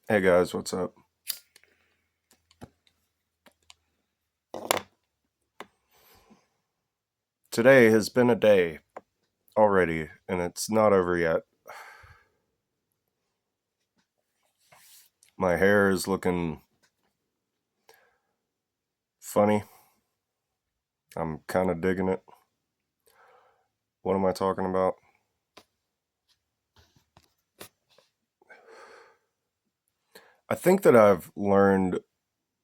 Hey guys, what's up? Today has been a day already, and it's not over yet. My hair is looking funny. I'm kind of digging it. What am I talking about? I think that I've learned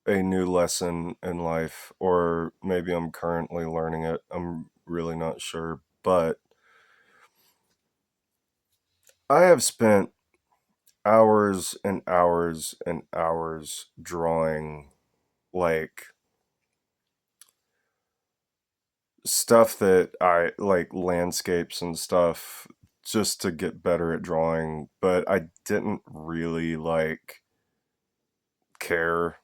a new lesson in life, or maybe I'm currently learning it. I'm really not sure. But I have spent hours and hours and hours drawing like stuff that I like landscapes and stuff just to get better at drawing, but I didn't really like care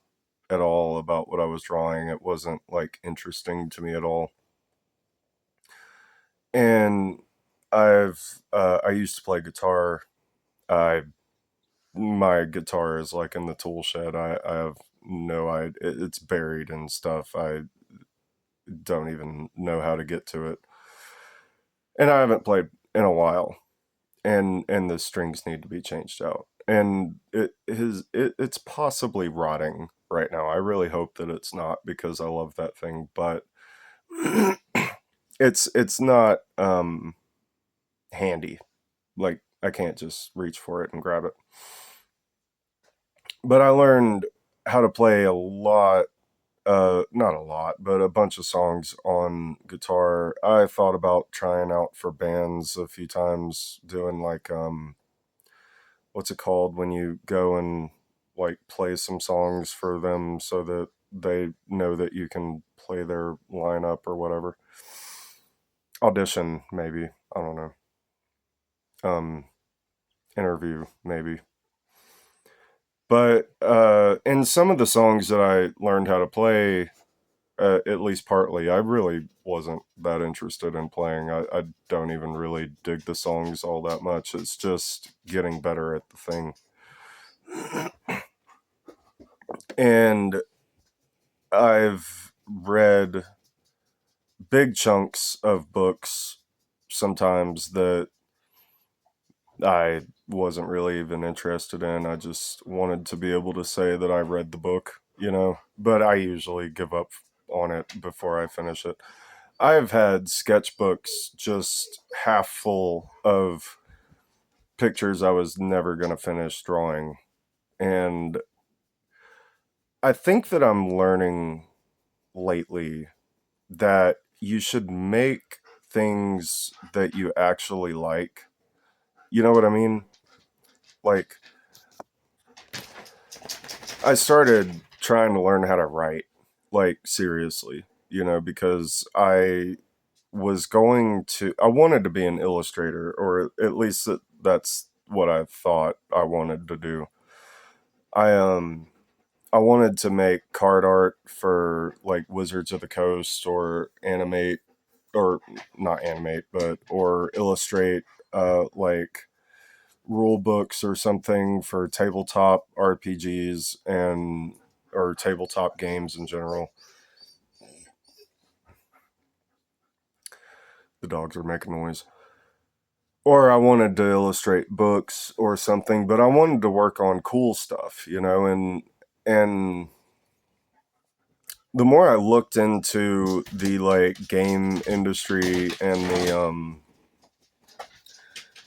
at all about what I was drawing. It wasn't like interesting to me at all. And I used to play guitar. I My guitar is like in the tool shed. I have no idea. It's buried and stuff. I don't even know how to get to it. And I haven't played in a while. And the strings need to be changed out. And it's possibly rotting right now. I really hope that it's not because I love that thing, but it's not handy. Like I can't just reach for it and grab it. But I learned how to play a lot, not a lot, but a bunch of songs on guitar. I thought about trying out for bands a few times, doing like what's it called when you go and like play some songs for them so that they know that you can play their lineup or whatever. Audition, maybe. I don't know. Um, Interview, maybe. But in some of the songs that I learned how to play, at least partly, I really wasn't that interested in playing. I don't even really dig the songs all that much. It's just getting better at the thing. And I've read big chunks of books sometimes that I wasn't really even interested in. I just wanted to be able to say that I read the book, but I usually give up on it before I finish it. I've had sketchbooks just half full of pictures I was never going to finish drawing. And I think that I'm learning lately that you should make things that you actually like. You know what I mean? Like, I started trying to learn how to write, like, seriously, because I wanted to be an illustrator, or at least that's what I thought I wanted to do. I, um, I wanted to make card art for like Wizards of the Coast or animate or not animate, but or illustrate like rule books or something for tabletop RPGs and or tabletop games in general. The dogs are making noise. Or I wanted to illustrate books or something, but I wanted to work on cool stuff, and the more I looked into the like game industry and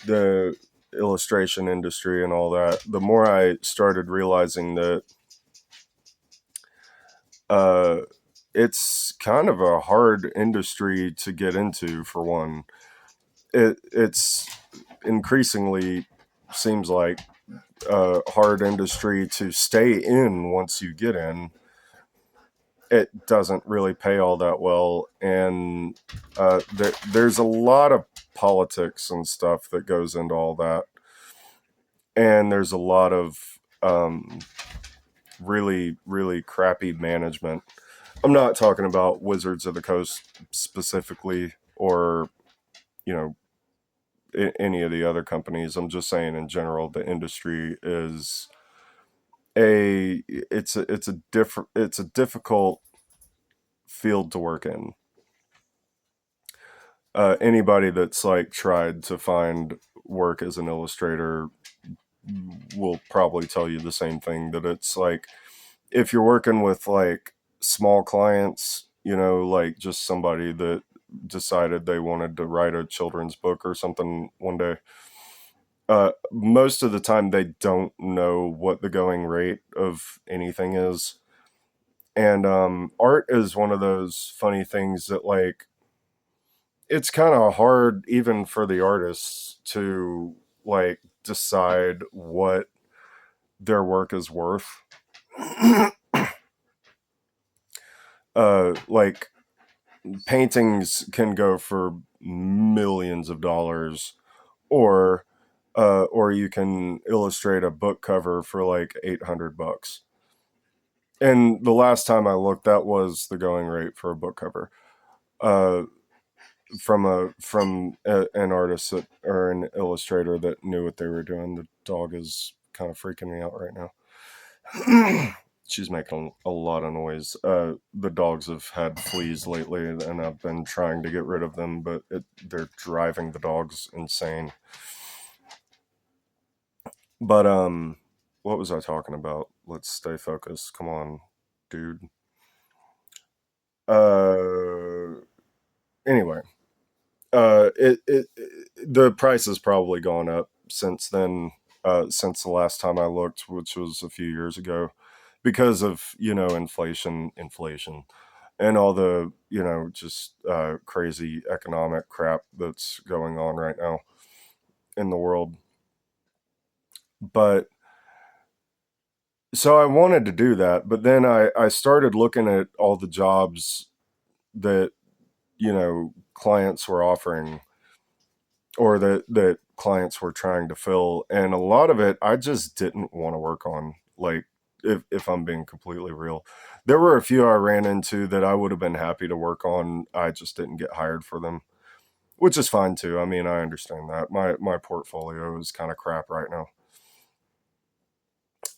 the illustration industry and all that, the more I started realizing that uh, it's kind of a hard industry to get into. For one, it's increasingly seems like a hard industry to stay in once you get in. It doesn't really pay all that well, and there's a lot of politics and stuff that goes into all that, and there's a lot of really, really crappy management. I'm not talking about Wizards of the Coast specifically, or you know any of the other companies. I'm just saying in general, the industry is it's a difficult field to work in. Anybody that's like tried to find work as an illustrator will probably tell you the same thing, that it's like if you're working with like small clients, you know, like just somebody that decided they wanted to write a children's book or something one day, most of the time they don't know what the going rate of anything is. And art is one of those funny things that like it's kind of hard even for the artists to like decide what their work is worth. Like paintings can go for millions of dollars, or or you can illustrate a book cover for like $800. And the last time I looked, that was the going rate for a book cover. Uh, an artist that, or an illustrator that knew what they were doing. The dog is kind of freaking me out right now. She's making a lot of noise. The dogs have had fleas lately, and I've been trying to get rid of them, but they're driving the dogs insane. But what was I talking about? Let's stay focused. Come on, dude. Anyway, the price has probably gone up since then. Since the last time I looked, which was a few years ago, because of inflation, and all the just crazy economic crap that's going on right now in the world. But so I wanted to do that, but then I started looking at all the jobs that clients were offering, or that clients were trying to fill, and a lot of it I just didn't want to work on. Like, if I'm being completely real, there were a few I ran into that I would have been happy to work on. I just didn't get hired for them, which is fine too. I mean, I understand that my portfolio is kind of crap right now.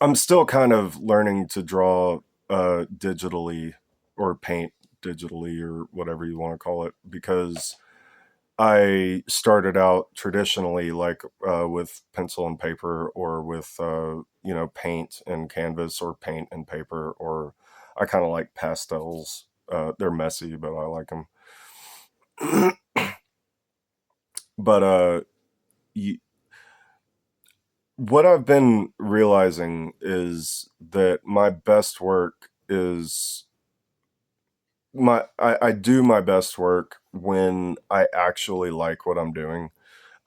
I'm still kind of learning to draw digitally, or paint digitally, or whatever you want to call it, because I started out traditionally, like with pencil and paper, or with paint and canvas, or paint and paper, or I kind of like pastels. They're messy, but I like them. But y- what I've been realizing is that my best work is I do my best work when I actually like what I'm doing.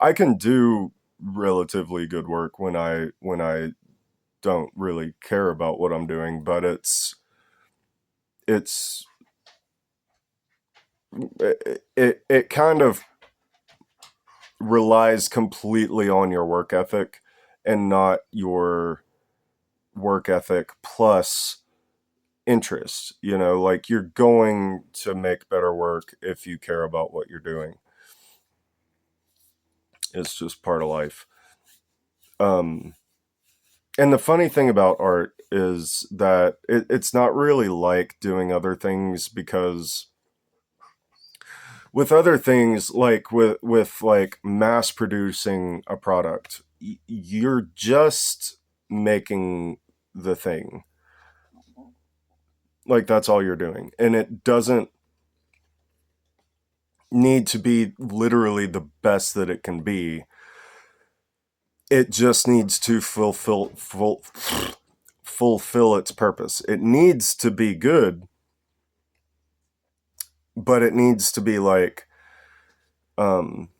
I can do relatively good work when I don't really care about what I'm doing, but it's it kind of relies completely on your work ethic, and not your work ethic plus interest. Like, you're going to make better work if you care about what you're doing. It's just part of life. Um, and the funny thing about art is that it's not really like doing other things, because with other things, like with like mass producing a product, you're just making the thing. Like, that's all you're doing, and it doesn't need to be literally the best that it can be. It just needs to fulfill its purpose. It needs to be good, but it needs to be like um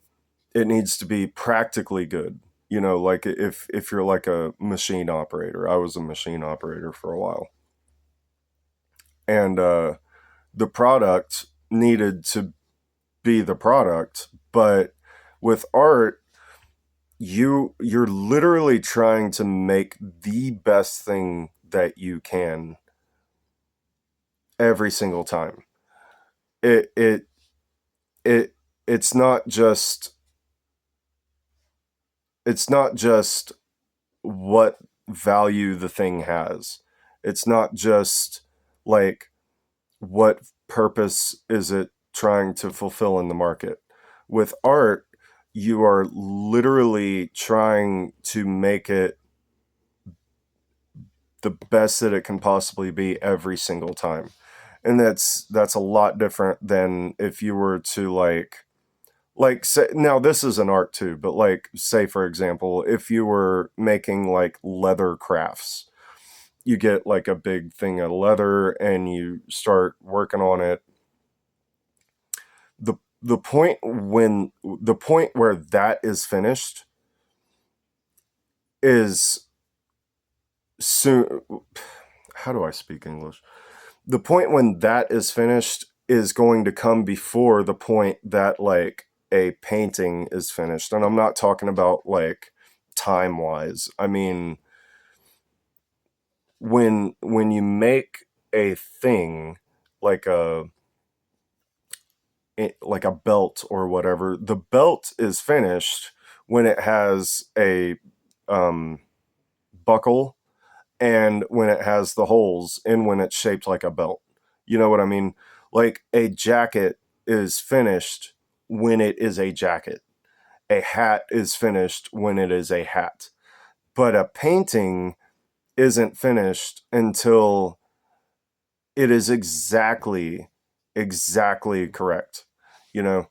it needs to be practically good. Like, if you're like a machine operator. I was a machine operator for a while, and the product needed to be the product. But with art, you're literally trying to make the best thing that you can every single time. It it it it's not just what value the thing has. It's not just like what purpose is it trying to fulfill in the market. With art, you are literally trying to make it the best that it can possibly be every single time. And that's a lot different than if you were to like say, now this is an art too, but like say for example, if you were making like leather crafts, you get like a big thing of leather and you start working on it. The point where that is finished is soon. How do I speak English? The point when that is finished is going to come before the point that like a painting is finished. And I'm not talking about like time wise. I mean, when you make a thing like a belt or whatever, the belt is finished when it has a um, buckle and when it has the holes and when it's shaped like a belt. You know what I mean? Like a jacket is finished when it is a jacket. A hat is finished when it is a hat. But a painting isn't finished until it is exactly correct. You know,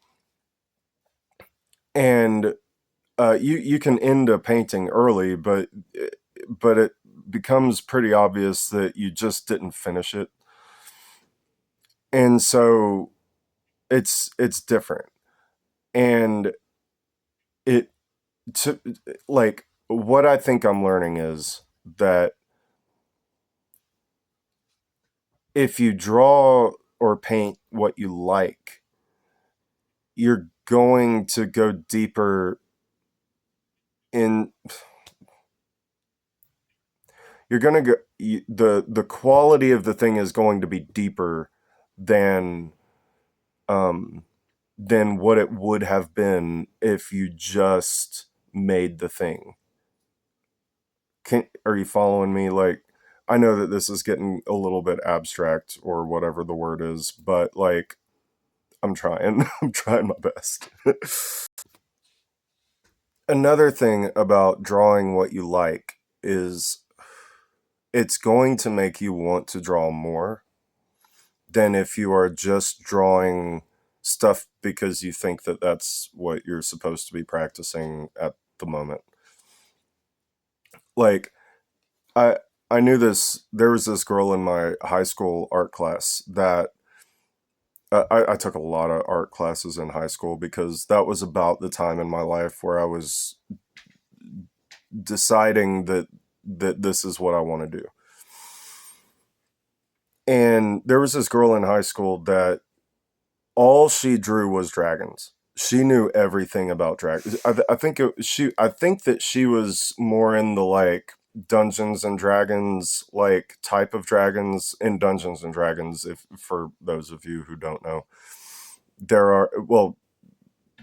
and you can end a painting early, but it becomes pretty obvious that you just didn't finish it, and so it's different. And it to like what I think I'm learning is that if you draw or paint what you like, you're going to go deeper in you're going to go the quality of the thing is going to be deeper than um than what it would have been if you just made the thing. Are you following me? Like, I know that this is getting a little bit abstract or whatever the word is, but like, I'm trying. I'm trying my best. Another thing about drawing what you like is it's going to make you want to draw more than if you are just drawing stuff because you think that that's what you're supposed to be practicing at the moment. Like, I I knew this. There was this girl in my high school art class that I took a lot of art classes in high school because that was about the time in my life where I was deciding that this is what I want to do. And there was this girl in high school that all she drew was dragons. She knew everything about dragons. I think that she was more in the like Dungeons and Dragons like type of dragons in Dungeons and Dragons. If for those of you who don't know, there are well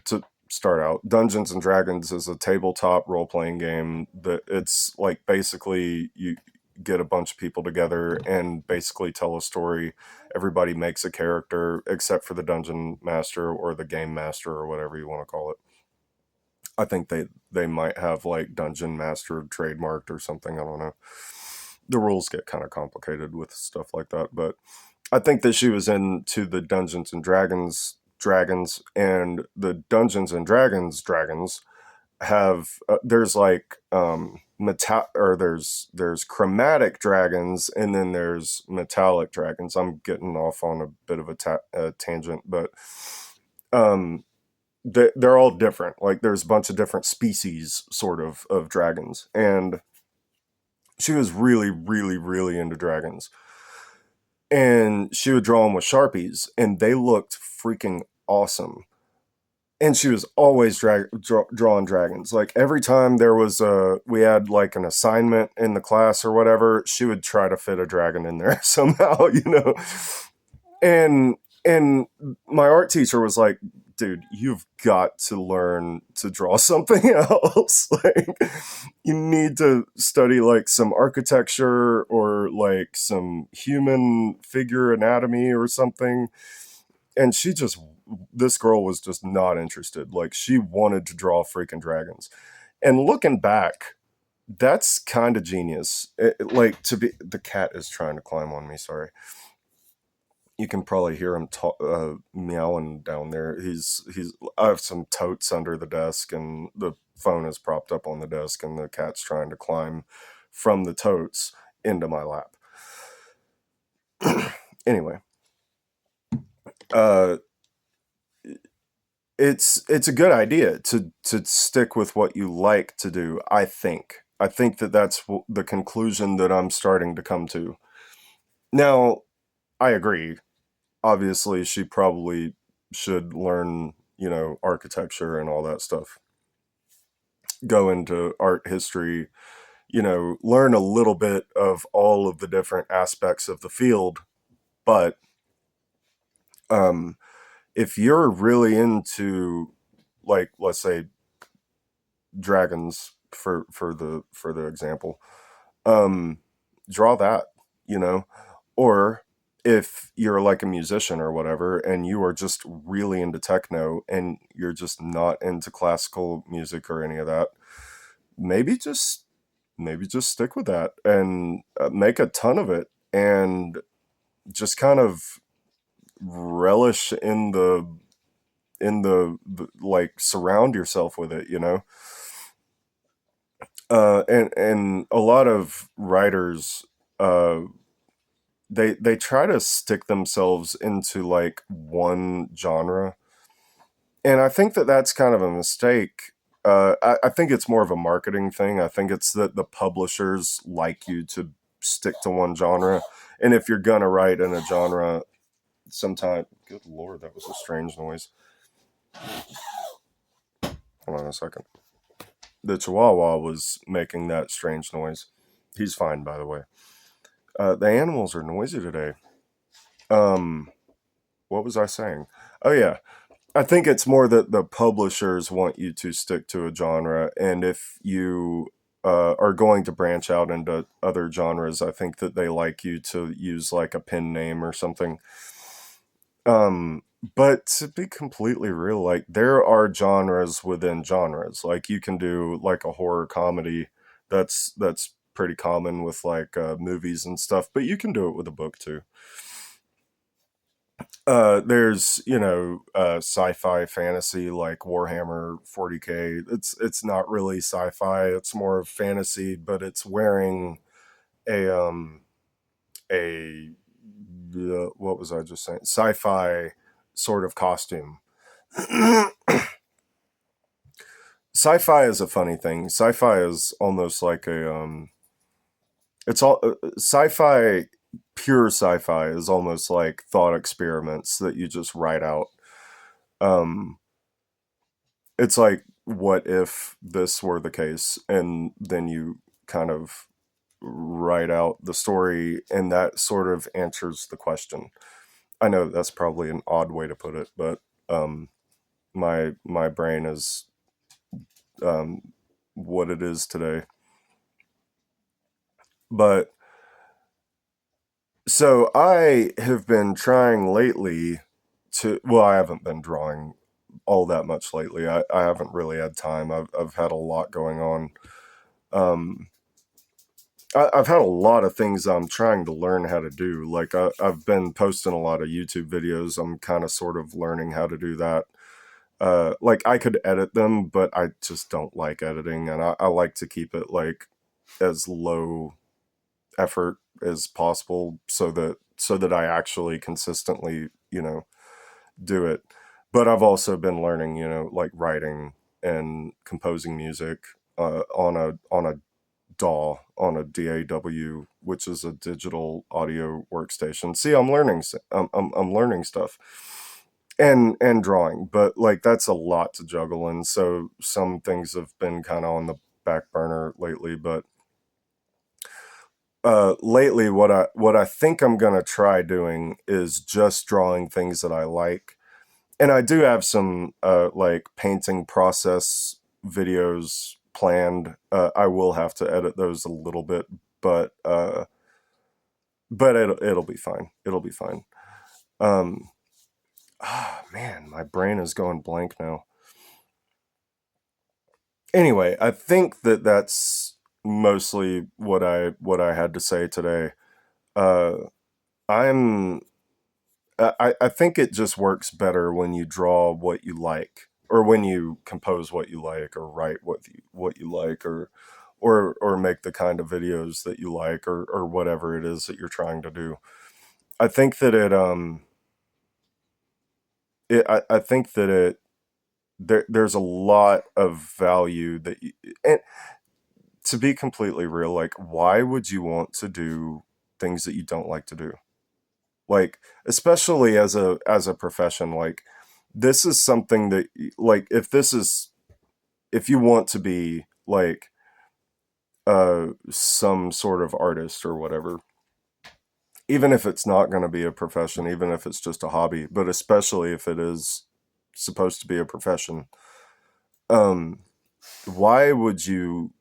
to start out, Dungeons and Dragons is a tabletop role playing game that it's like basically you get a bunch of people together and basically tell a story. Everybody makes a character except for the dungeon master or the game master or whatever you want to call it. I think they might have like dungeon master trademarked or something. I don't know. The rules get kind of complicated with stuff like that, but I think that she was into the Dungeons and Dragons and the Dungeons and Dragons have there's like or there's chromatic dragons and then there's metallic dragons. I'm getting off on a bit of a tangent, but um they're all different. Like there's a bunch of different species sort of dragons, and she was really into dragons, and she would draw them with Sharpies and they looked freaking awesome. And she was always drawing dragons. Like every time we had like an assignment in the class or whatever, she would try to fit a dragon in there somehow, you know. And my art teacher was like, dude, you've got to learn to draw something else. Like, you need to study like some architecture or like some human figure anatomy or something. And this girl was just not interested. Like, she wanted to draw freaking dragons. And looking back, that's kind of genius. Like, to be, the cat is trying to climb on me. Sorry, you can probably hear him meowing down there. He's. I have some totes under the desk, and the phone is propped up on the desk, and the cat's trying to climb from the totes into my lap. Anyway, uh, it's a good idea to stick with what you like to do. I think that that's the conclusion that I'm starting to come to. Now, I agree. Obviously, she probably should learn, architecture and all that stuff. Go into art history, learn a little bit of all of the different aspects of the field. But um, if you're really into, like, let's say, dragons for the example, um, draw that, you know, or if you're like a musician or whatever and you are just really into techno and you're just not into classical music or any of that, maybe just maybe just stick with that and make a ton of it and just kind of relish in the like, surround yourself with it, and a lot of writers, uh they try to stick themselves into like one genre, and I think that that's kind of a mistake. I think it's more of a marketing thing. I think it's that the publishers like you to stick to one genre, and if you're gonna write in a genre, sometime, good lord, that was a strange noise. Hold on a second. The Chihuahua was making that strange noise. He's fine, by the way. The animals are noisy today. Um, what was I saying? Oh yeah, I think it's more that the publishers want you to stick to a genre, and if you are going to branch out into other genres, I think that they like you to use like a pen name or something. But to be completely real, like, there are genres within genres. Like, you can do like a horror comedy. That's pretty common with like movies and stuff, but you can do it with a book too. There's, sci-fi fantasy like Warhammer 40K. It's not really sci-fi, it's more of fantasy, but it's wearing a what was I just saying? Sci-fi sort of costume. Sci-fi is a funny thing. Sci-fi is almost like a it's all sci-fi. Pure sci-fi is almost like thought experiments that you just write out. um it's like, what if this were the case, and then you kind of write out the story, and that sort of answers the question. I know that's probably an odd way to put it, but um my brain is um what it is today. But so I have been trying lately well, I haven't been drawing all that much lately. I haven't really had time. I've had a lot going on. Um, I've had a lot of things I'm trying to learn how to do. Like, I've been posting a lot of YouTube videos. I'm kind of sort of learning how to do that. Like, I could edit them, but I just don't like editing, and I like to keep it like as low effort as possible, so that I actually consistently, do it. But I've also been learning, like, writing and composing music on a DAW, on a DAW, which is a digital audio workstation. See, I'm learning stuff, and drawing, but like, that's a lot to juggle, and so some things have been kind of on the back burner lately. But lately, what I think I'm gonna try doing is just drawing things that I like, And I do have some like painting process videos planned. I will have to edit those a little bit, but it'll be fine. It'll be fine. Um, Man, my brain is going blank now. Anyway, I think that that's mostly what I had to say today. Uh, I'm I think it just works better when you draw what you like, or when you compose what you like, or write what you like, or make the kind of videos that you like, or whatever it is that you're trying to do. I think that I think that there's a lot of value that and to be completely real, like, why would you want to do things that you don't like to do? Like, especially as a profession, like, this is something that, like, if you want to be like some sort of artist or whatever, even if it's not going to be a profession, even if it's just a hobby, but especially if it is supposed to be a profession, um why would you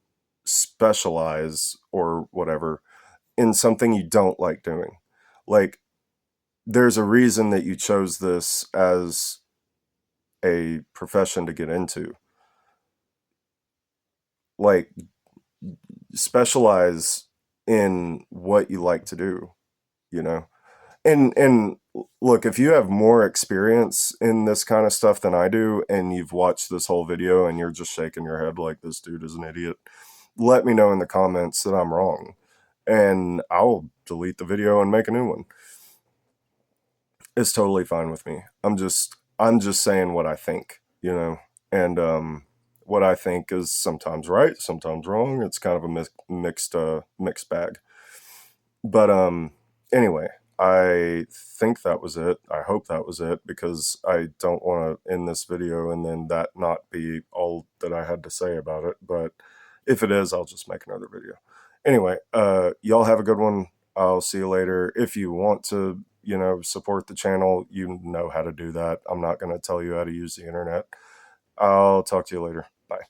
specialize or whatever in something you don't like doing? Like, there's a reason that you chose this as a profession to get into. Like, specialize in what you like to do, you know? And look, if you have more experience in this kind of stuff than I do, and you've watched this whole video and you're just shaking your head like this dude is an idiot, let me know in the comments that I'm wrong, and I'll delete the video and make a new one. It's totally fine with me. I'm just saying what I think, and what I think is sometimes right, sometimes wrong. It's kind of a mixed bag. But anyway, I think that was it. I hope that was it, because I don't want to end this video and then that not be all that I had to say about it. But if it is, I'll just make another video. Anyway, y'all have a good one. I'll see you later. If you want to, support the channel, you know how to do that. I'm not going to tell you how to use the internet. I'll talk to you later. Bye.